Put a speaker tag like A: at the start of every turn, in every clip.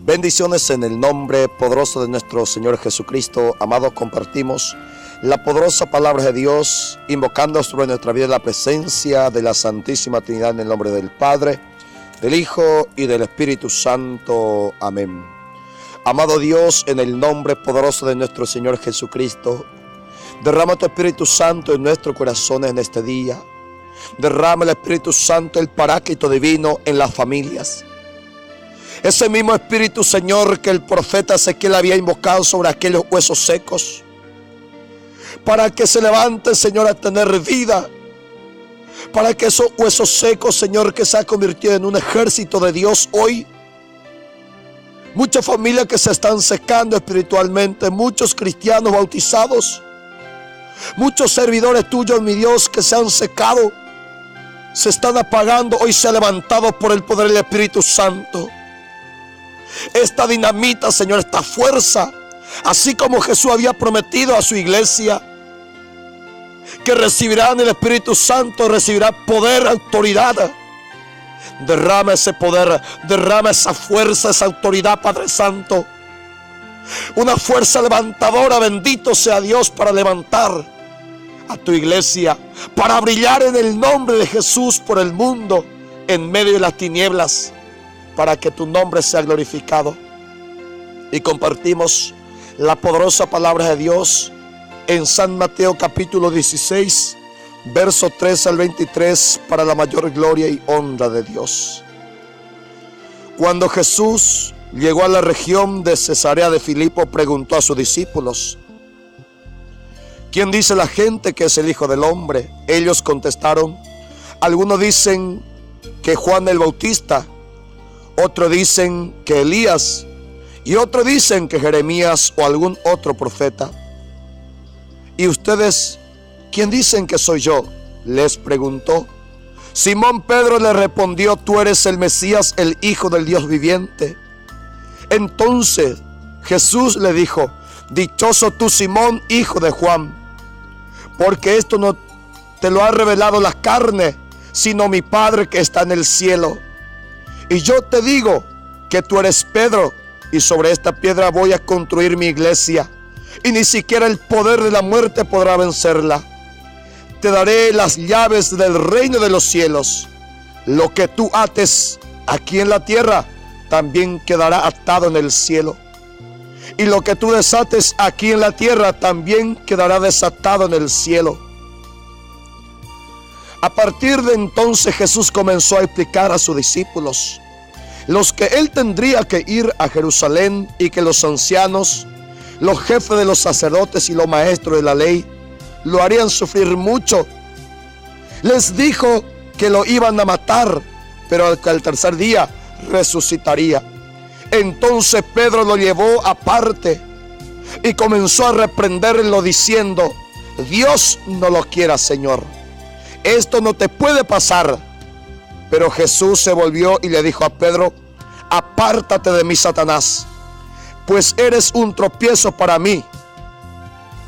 A: Bendiciones en el nombre poderoso de nuestro Señor Jesucristo. Amados, compartimos la poderosa palabra de Dios, invocando sobre nuestra vida la presencia de la Santísima Trinidad en el nombre del Padre, del Hijo y del Espíritu Santo. Amén. Amado Dios, en el nombre poderoso de nuestro Señor Jesucristo, derrama tu Espíritu Santo en nuestros corazones en este día. Derrama el Espíritu Santo, el Paráclito divino, en las familias. Ese mismo Espíritu, Señor, que el profeta Ezequiel había invocado sobre aquellos huesos secos, para que se levanten, Señor, a tener vida, para que esos huesos secos, Señor, que se ha convertido en un ejército de Dios hoy. Muchas familias que se están secando espiritualmente, muchos cristianos bautizados, muchos servidores tuyos, mi Dios, que se han secado, se están apagando, hoy se ha levantado por el poder del Espíritu Santo. Esta dinamita, Señor, esta fuerza, así como Jesús había prometido a su iglesia, que recibirán el Espíritu Santo, recibirá poder, autoridad. Derrama ese poder, derrama esa fuerza, esa autoridad, Padre Santo. Una fuerza levantadora, bendito sea Dios, para levantar a tu iglesia, para brillar en el nombre de Jesús por el mundo, en medio de las tinieblas, para que tu nombre sea glorificado. Y compartimos la poderosa palabra de Dios en San Mateo capítulo 16, verso 3 al 23, para la mayor gloria y honra de Dios. Cuando Jesús llegó a la región de Cesarea de Filipo, preguntó a sus discípulos: ¿quién dice la gente que es el Hijo del Hombre? Ellos contestaron: algunos dicen que Juan el Bautista, otros dicen que Elías, y otros dicen que Jeremías o algún otro profeta. ¿Y ustedes quién dicen que soy yo?, les preguntó. Simón Pedro le respondió: tú eres el Mesías, el Hijo del Dios viviente. Entonces Jesús le dijo: dichoso tú, Simón, hijo de Juan, porque esto no te lo ha revelado la carne, sino mi Padre que está en el cielo. Y yo te digo que tú eres Pedro, y sobre esta piedra voy a construir mi iglesia, y ni siquiera el poder de la muerte podrá vencerla. Te daré las llaves del reino de los cielos. Lo que tú ates aquí en la tierra, también quedará atado en el cielo. Y lo que tú desates aquí en la tierra, también quedará desatado en el cielo. A partir de entonces Jesús comenzó a explicar a sus discípulos los que él tendría que ir a Jerusalén, y que los ancianos, los jefes de los sacerdotes y los maestros de la ley lo harían sufrir mucho. Les dijo que lo iban a matar, pero al tercer día resucitaría. Entonces Pedro lo llevó aparte y comenzó a reprenderlo diciendo: Dios no lo quiera, Señor, esto no te puede pasar. Pero Jesús se volvió y le dijo a Pedro: apártate de mí, Satanás, pues eres un tropiezo para mí.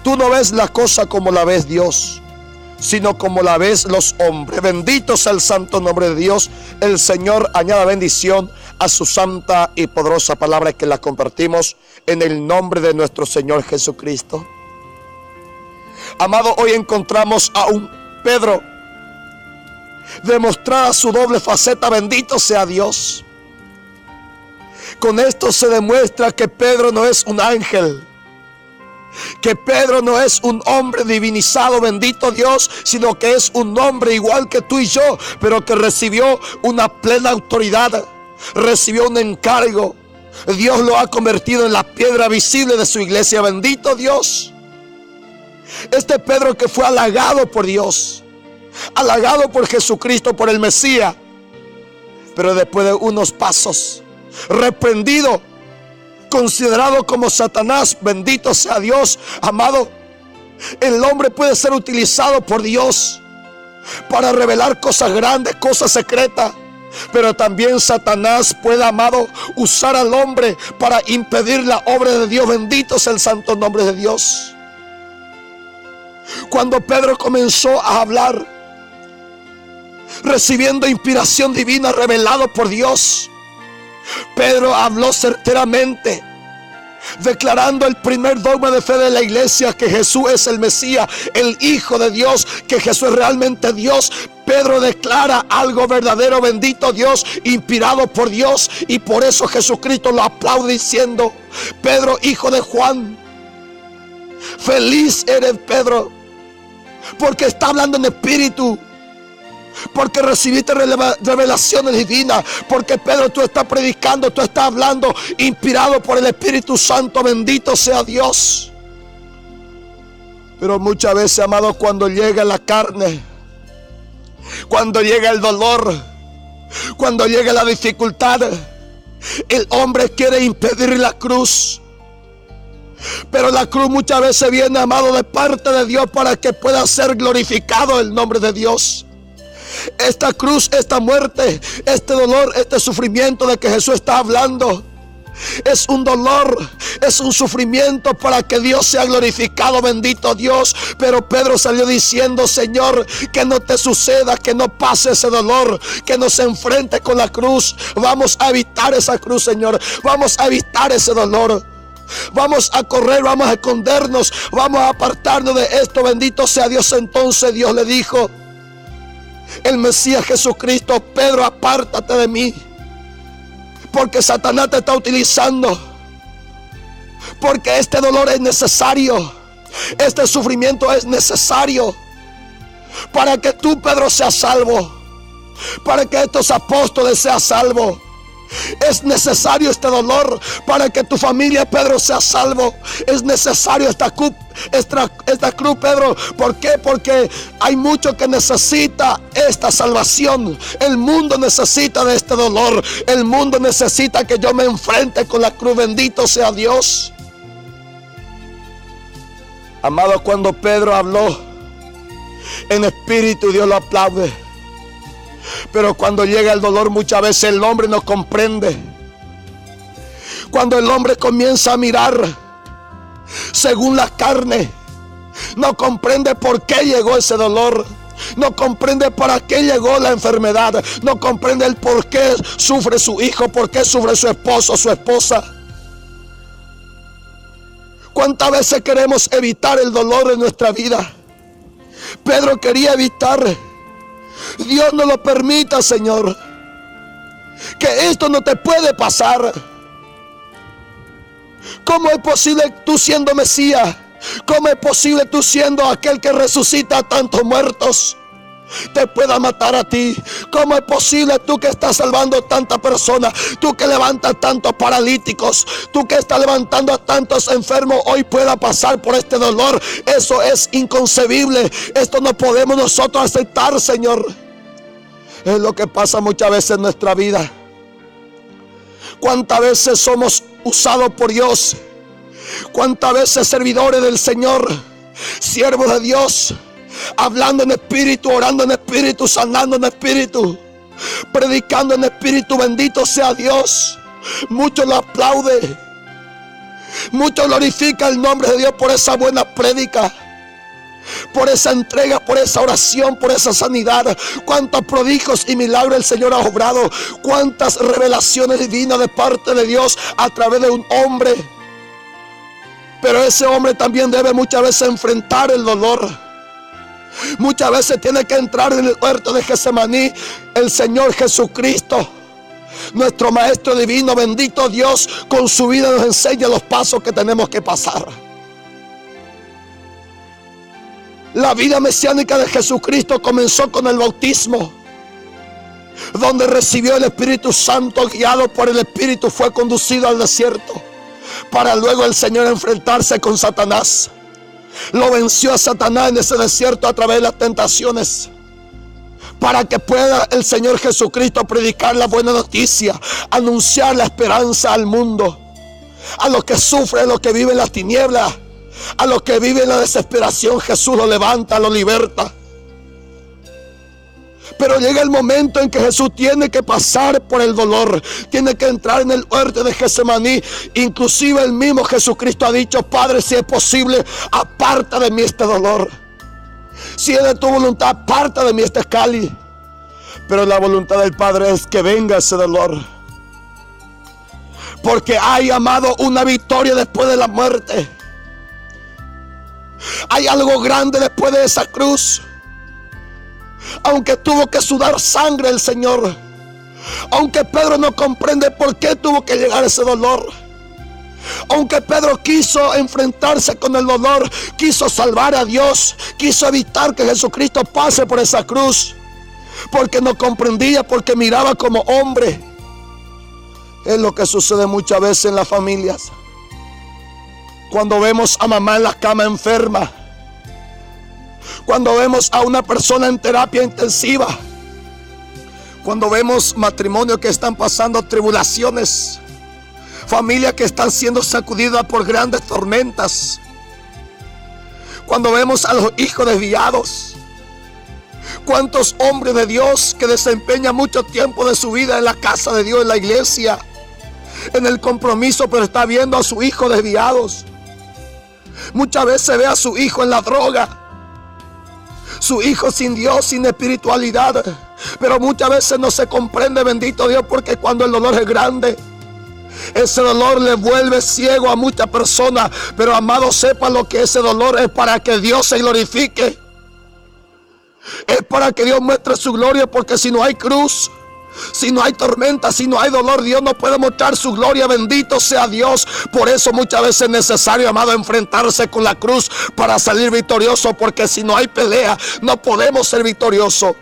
A: Tú no ves la cosa como la ves Dios, sino como la ves los hombres. Bendito sea el santo nombre de Dios. El Señor añada bendición a su santa y poderosa palabra, que la compartimos en el nombre de nuestro Señor Jesucristo. Amado, hoy encontramos a un Pedro demostrada su doble faceta. Bendito sea Dios. Con esto se demuestra que Pedro no es un ángel, que Pedro no es un hombre divinizado, bendito Dios, sino que es un hombre igual que tú y yo, pero que recibió una plena autoridad, recibió un encargo. Dios lo ha convertido en la piedra visible de su iglesia. Bendito Dios. Este Pedro que fue halagado por Dios, halagado por Jesucristo, por el Mesías, pero después de unos pasos, reprendido, considerado como Satanás. Bendito sea Dios. Amado, el hombre puede ser utilizado por Dios para revelar cosas grandes, cosas secretas, pero también Satanás puede, amado, usar al hombre para impedir la obra de Dios. Bendito sea el santo nombre de Dios. Cuando Pedro comenzó a hablar, recibiendo inspiración divina revelado por Dios, Pedro habló certeramente, declarando el primer dogma de fe de la iglesia, que Jesús es el Mesías, el Hijo de Dios, que Jesús es realmente Dios. Pedro declara algo verdadero, bendito Dios, inspirado por Dios, y por eso Jesucristo lo aplaude diciendo: Pedro, hijo de Juan, feliz eres, Pedro, porque está hablando en espíritu, porque recibiste revelaciones divinas, porque Pedro, tú estás predicando, tú estás hablando inspirado por el Espíritu Santo. Bendito sea Dios. Pero muchas veces, amados, cuando llega la carne, cuando llega el dolor, cuando llega la dificultad, el hombre quiere impedir la cruz. Pero la cruz muchas veces viene, amado, de parte de Dios, para que pueda ser glorificado el nombre de Dios. Esta cruz, esta muerte, este dolor, este sufrimiento de que Jesús está hablando, es un dolor, es un sufrimiento para que Dios sea glorificado, bendito Dios. Pero Pedro salió diciendo: Señor, que no te suceda, que no pase ese dolor, que no se enfrente con la cruz. Vamos a evitar esa cruz, Señor. Vamos a evitar ese dolor. Vamos a correr, vamos a escondernos, vamos a apartarnos de esto, bendito sea Dios. Entonces Dios le dijo, el Mesías Jesucristo: Pedro, apártate de mí, porque Satanás te está utilizando, porque este dolor es necesario, este sufrimiento es necesario para que tú, Pedro, seas salvo, para que estos apóstoles sean salvos. Es necesario este dolor para que tu familia, Pedro, sea salvo. Es necesario esta cruz, Pedro. ¿Por qué? Porque hay mucho que necesita esta salvación. El mundo necesita de este dolor. El mundo necesita que yo me enfrente con la cruz. Bendito sea Dios. Amado, cuando Pedro habló en espíritu, Dios lo aplaude. Pero cuando llega el dolor, muchas veces el hombre no comprende. Cuando el hombre comienza a mirar según la carne, no comprende por qué llegó ese dolor, no comprende para qué llegó la enfermedad, no comprende el por qué sufre su hijo, por qué sufre su esposo, su esposa. ¿Cuántas veces queremos evitar el dolor en nuestra vida? Pedro quería evitar. Dios no lo permita, Señor, que esto no te puede pasar. ¿Cómo es posible tú siendo Mesías? ¿Cómo es posible tú siendo aquel que resucita a tantos muertos te pueda matar a ti? ¿Cómo es posible tú que estás salvando a tantas personas, tú que levantas tantos paralíticos, tú que estás levantando a tantos enfermos, hoy pueda pasar por este dolor? Eso es inconcebible. Esto no podemos nosotros aceptar, Señor. Es lo que pasa muchas veces en nuestra vida. ¿Cuántas veces somos usados por Dios? ¿Cuántas veces servidores del Señor, siervos de Dios, hablando en espíritu, orando en espíritu, sanando en espíritu, predicando en espíritu? Bendito sea Dios. Muchos lo aplauden, muchos glorifican el nombre de Dios por esa buena prédica, por esa entrega, por esa oración, por esa sanidad. Cuántos prodigios y milagros el Señor ha obrado, cuántas revelaciones divinas de parte de Dios a través de un hombre. Pero ese hombre también debe muchas veces enfrentar el dolor. Muchas veces tiene que entrar en el huerto de Getsemaní el Señor Jesucristo, nuestro Maestro divino, bendito Dios, con su vida nos enseña los pasos que tenemos que pasar. La vida mesiánica de Jesucristo comenzó con el bautismo, donde recibió el Espíritu Santo, guiado por el Espíritu, fue conducido al desierto, para luego el Señor enfrentarse con Satanás. Lo venció a Satanás en ese desierto a través de las tentaciones, para que pueda el Señor Jesucristo predicar la buena noticia, anunciar la esperanza al mundo, a los que sufren, a los que viven las tinieblas, a los que viven la desesperación. Jesús lo levanta, lo liberta. Pero llega el momento en que Jesús tiene que pasar por el dolor, tiene que entrar en el huerto de Getsemaní. Inclusive el mismo Jesucristo ha dicho: Padre, si es posible, aparta de mí este dolor. Si es de tu voluntad, aparta de mí este cáliz. Pero la voluntad del Padre es que venga ese dolor. Porque hay, amado, una victoria después de la muerte. Hay algo grande después de esa cruz. Aunque tuvo que sudar sangre el Señor, aunque Pedro no comprende por qué tuvo que llegar ese dolor, aunque Pedro quiso enfrentarse con el dolor, quiso salvar a Dios, quiso evitar que Jesucristo pase por esa cruz, porque no comprendía, porque miraba como hombre. Es lo que sucede muchas veces en las familias. Cuando vemos a mamá en la cama enferma, cuando vemos a una persona en terapia intensiva, cuando vemos matrimonios que están pasando tribulaciones, familias que están siendo sacudidas por grandes tormentas, cuando vemos a los hijos desviados, cuántos hombres de Dios que desempeñan mucho tiempo de su vida en la casa de Dios, en la iglesia, en el compromiso, pero está viendo a su hijo desviados. Muchas veces ve a su hijo en la droga, su hijo sin Dios, sin espiritualidad, pero muchas veces no se comprende, bendito Dios, porque cuando el dolor es grande, ese dolor le vuelve ciego a muchas personas. Pero amado, sepa lo que ese dolor es para que Dios se glorifique, es para que Dios muestre su gloria, porque si no hay cruz, si no hay tormenta, si no hay dolor, Dios no puede mostrar su gloria. Bendito sea Dios. Por eso muchas veces es necesario, amado, enfrentarse con la cruz para salir victorioso, porque si no hay pelea, no podemos ser victoriosos.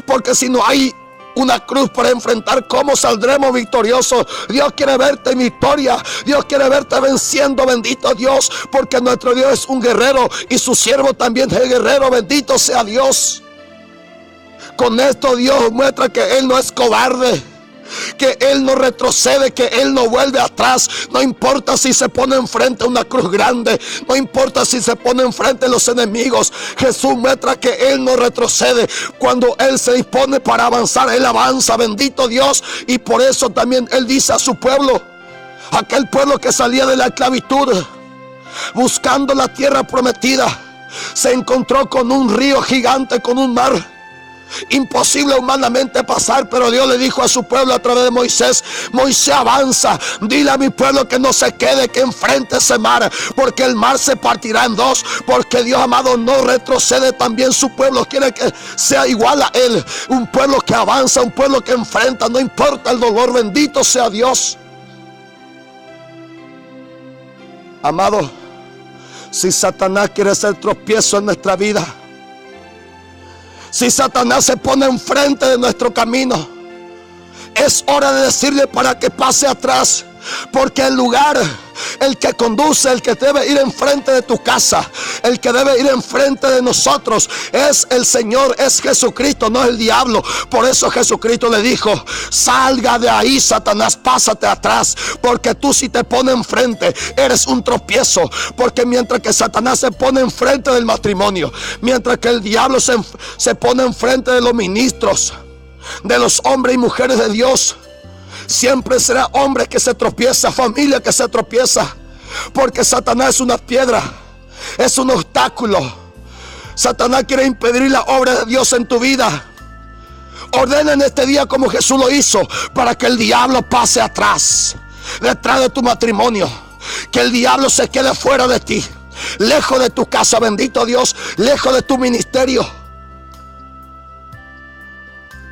A: Porque si no hay una cruz para enfrentar, ¿cómo saldremos victoriosos? Dios quiere verte en victoria, Dios quiere verte venciendo, bendito Dios, porque nuestro Dios es un guerrero y su siervo también es guerrero. Bendito sea Dios. Con esto Dios muestra que Él no es cobarde, que Él no retrocede, que Él no vuelve atrás. No importa si se pone enfrente una cruz grande, no importa si se pone enfrente los enemigos, Jesús muestra que Él no retrocede. Cuando Él se dispone para avanzar, Él avanza, bendito Dios. Y por eso también Él dice a su pueblo, aquel pueblo que salía de la esclavitud buscando la tierra prometida, se encontró con un río gigante, con un mar imposible humanamente pasar, pero Dios le dijo a su pueblo a través de Moisés: Moisés, avanza, dile a mi pueblo que no se quede, que enfrente ese mar, porque el mar se partirá en dos. Porque Dios, amado, no retrocede. También su pueblo quiere que sea igual a Él, un pueblo que avanza, un pueblo que enfrenta, no importa el dolor. Bendito sea Dios. Amado, si Satanás quiere hacer tropiezo en nuestra vida, si Satanás se pone enfrente de nuestro camino, es hora de decirle para que pase atrás. Porque el lugar, el que conduce, el que debe ir enfrente de tu casa, el que debe ir enfrente de nosotros, es el Señor, es Jesucristo, no es el diablo. Por eso Jesucristo le dijo: salga de ahí, Satanás, pásate atrás. Porque tú, si te pones enfrente, eres un tropiezo. Porque mientras que Satanás se pone enfrente del matrimonio, mientras que el diablo se pone enfrente de los ministros, de los hombres y mujeres de Dios, siempre será hombre que se tropieza, familia que se tropieza. Porque Satanás es una piedra, es un obstáculo. Satanás quiere impedir la obra de Dios en tu vida. Ordena en este día, como Jesús lo hizo, para que el diablo pase atrás, detrás de tu matrimonio, que el diablo se quede fuera de ti, lejos de tu casa, bendito Dios, lejos de tu ministerio.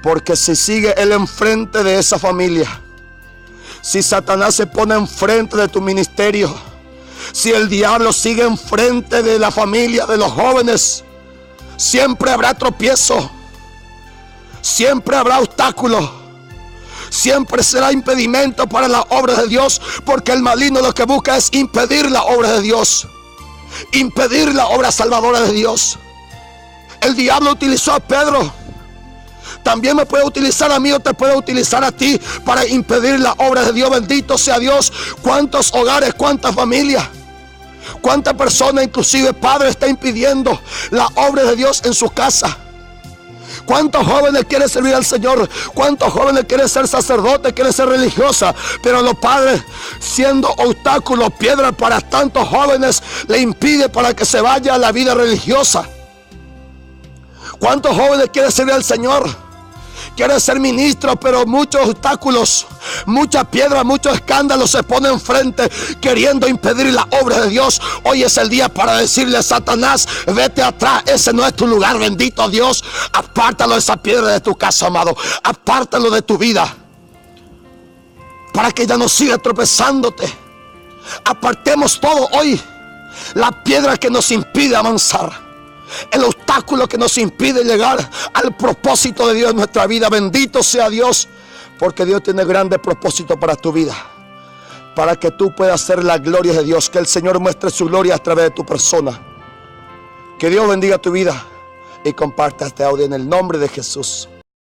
A: Porque si sigue él enfrente de esa familia, si Satanás se pone enfrente de tu ministerio, si el diablo sigue enfrente de la familia, de los jóvenes, siempre habrá tropiezo, siempre habrá obstáculos, siempre será impedimento para la obra de Dios. Porque el maligno lo que busca es impedir la obra de Dios, impedir la obra salvadora de Dios. El diablo utilizó a Pedro, también me puede utilizar a mí o te puede utilizar a ti para impedir la obra de Dios. Bendito sea Dios. Cuántos hogares, cuántas familias, cuántas personas, inclusive padres, está impidiendo la obra de Dios en su casa. ¿Cuántos jóvenes quieren servir al Señor? ¿Cuántos jóvenes quieren ser sacerdotes, quieren ser religiosas? Pero los padres, siendo obstáculos, piedras para tantos jóvenes, le impide para que se vaya a la vida religiosa. ¿Cuántos jóvenes quieren servir al Señor? Quieres ser ministro, pero muchos obstáculos, muchas piedras, muchos escándalos se ponen enfrente, queriendo impedir la obra de Dios. Hoy es el día para decirle a Satanás: vete atrás, ese no es tu lugar, bendito Dios. Apártalo esa piedra de tu casa, amado. Apártalo de tu vida, para que ya no siga tropezándote. Apartemos todo hoy, la piedra que nos impide avanzar, el obstáculo que nos impide llegar al propósito de Dios en nuestra vida. Bendito sea Dios, porque Dios tiene grandes propósitos para tu vida, para que tú puedas hacer la gloria de Dios. Que el Señor muestre su gloria a través de tu persona. Que Dios bendiga tu vida y comparta este audio en el nombre de Jesús.